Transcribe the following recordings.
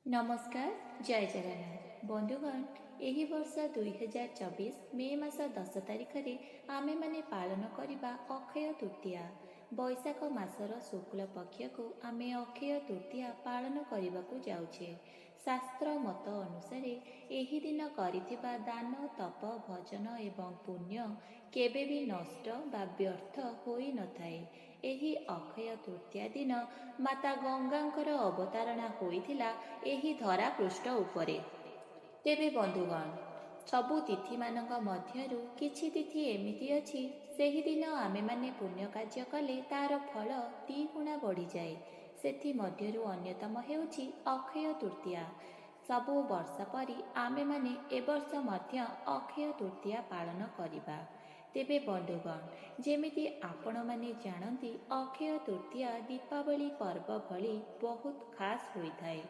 नमस्कार जय जगन्नाथ बंधुगण एही वर्ष 2024 मे मास 10 तारिख में आमे माने पालन करिबा अक्षय तृतीया। बैशाख मासर शुक्ल पक्ष को आमे अक्षय तृतीया पालन करने जाउछे। शास्त्र मत अनुसार एही दिन करिथिबा दान तप भजन एवं पुण्य केबे भी नष्ट बा व्यर्थ होई न थाए। एही अक्षय तृतीया दिन माता गंगांकर अवतारणा होइथिला एही धरा पृष्ठ उपरे। तेबे बंधुगण सबु तिथि मानक मध्यरु किछि तिथि एमिति अछि सेही दिन आमे माने पुण्य कार्य कले तार फल 2 गुणा बढ़ी जाए। सेथि मध्यरु अन्यतम हेउछि अक्षय तृतीया। सबु वर्ष परि आमे माने ए वर्ष मध्य अक्षय तृतीया पालन करिबा। तेबे बंधुगण जेमिति आपण माने जानती अक्षय तृतीया दीपावली पर्व भली बहुत खास होइथाए।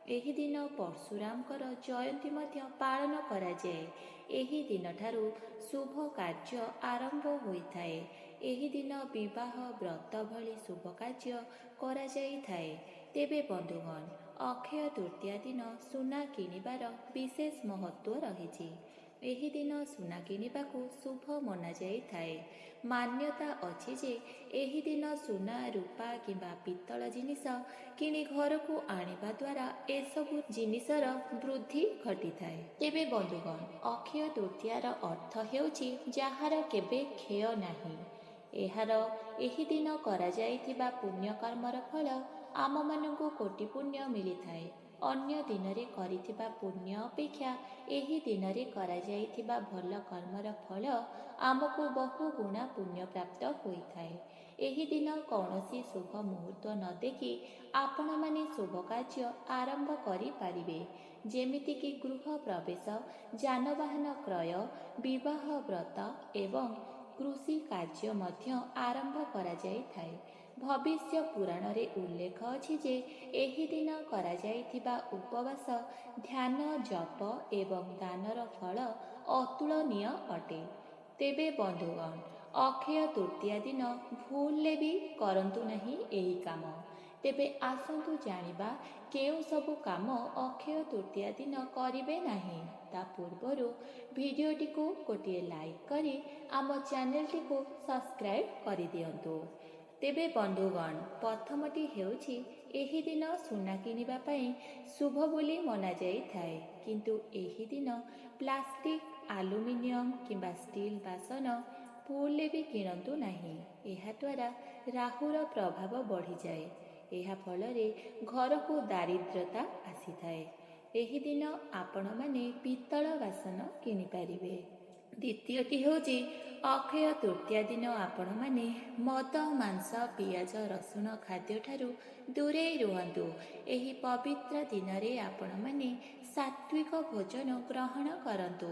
एही दिन परशुरामकर जयंती मध्य पालन करा जाए। एही दिन ठारू शुभ कार्य आरंभ होइथाए। एही दिन विवाह व्रत भली शुभ कार्य करा जाइथाए। तेबे बंधुगण अक्षय तृतीया दिन सुना किनिबार विशेष महत्व रहिछि। एही दिन सुना किनिबाकू शुभ मना जाइथाए। मान्यता अछि जे एही दिन सुना रूपा किंबा पित्तल जिनिस किनि घर को आनिबा द्वारा एसबु जिनिसर वृद्धि घटिथाए। तेबे बंधुगण अक्षय तृतीयार अर्थ हेउछि जाहार केबे क्षय नाही। एहार एही दिन करा जाइथिबा पुण्य कर्मर फल आम मानकू कोटि पुण्य मिलिथाए। अन्य दिन रे करिथिबा पुण्य अपेक्षा एही दिन रे करा जाइथिबा भल कर्मर फल आमको बहु गुणा पुण्य प्राप्त होइथाए। एही दिन कौनसी शुभ मुहूर्त न देखि आपण माने शुभ कार्य आरंभ करि पारिबे। जेमिति कि गृह प्रवेश जानवाहन क्रय विवाह व्रत एवं कृषि कार्य मध्य आरंभ करा जाइथाए। भविष्य पुराण रे उल्लेख अछि जे एही दिन करा जाइथिबा उपवास ध्यान जप एवं दानर फल अतुलनीय अटे। तेबे बंधुगण अक्षय तृतीया दिन भूलले भी करंतु नहीं एही काम। तेबे आसंतु जानिबा केउ सबु काम अक्षय तृतीया दिन करिबे नाही। ता पूर्वरु भिडियोटी को गोटे लाइक करी आम चैनलटी को सब्सक्राइब करि दियंतु। तेबे बंधुगण प्रथमटी हेउछि एही दिन सुना किनिबा पई शुभ बोली मना जाइथाए। किंतु एही दिन प्लास्टिक आलुमिनियम किंबा स्टील बासन भूलले भी किणंतु नाही। एहा द्वारा राहुर प्रभाव बढ़ी जाए। एहा फलरे घर को दारिद्रता आसीथाए। एही दिन आपण माने पित्तल बासन किनि पारिबे। द्वितीयटी हेउछि अक्षय तृतीया दिन आपण माने मद मांस पियाज रसुण खाद्य ठारू दूरे रुहंतु। एही पवित्र दिन रे आपण माने सात्विक भोजन ग्रहण करंतु।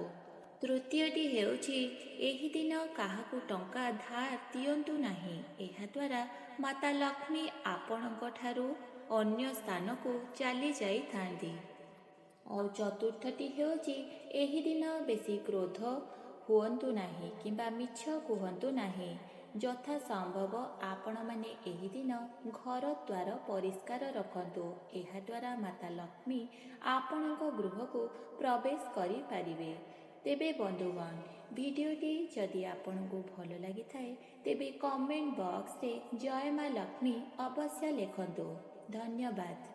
तृतीयटी हेउछि एही दिन काहाकू टंका धार दियंतु नाही। एहा द्वारा माता लक्ष्मी आपणक ठारू अन्य स्थान को चली जाई थांदी। और चतुर्थटी हेउछि एही दिन बेसी क्रोध हुअंतु नाही किंबा मिछ कुहंतु नाही। यथा संभव आपण माने एही दिन घर द्वार परिष्कार रखंतु। एहा द्वारा माता लक्ष्मी आपणक गृह को प्रवेश करि पारिबे। तेबे बंधुगण भिडियोटी जदि आपनकू भल लगी थाए तेबे कमेंट बॉक्स रे जय मां लक्ष्मी अवश्य लिखंतु। धन्यवाद।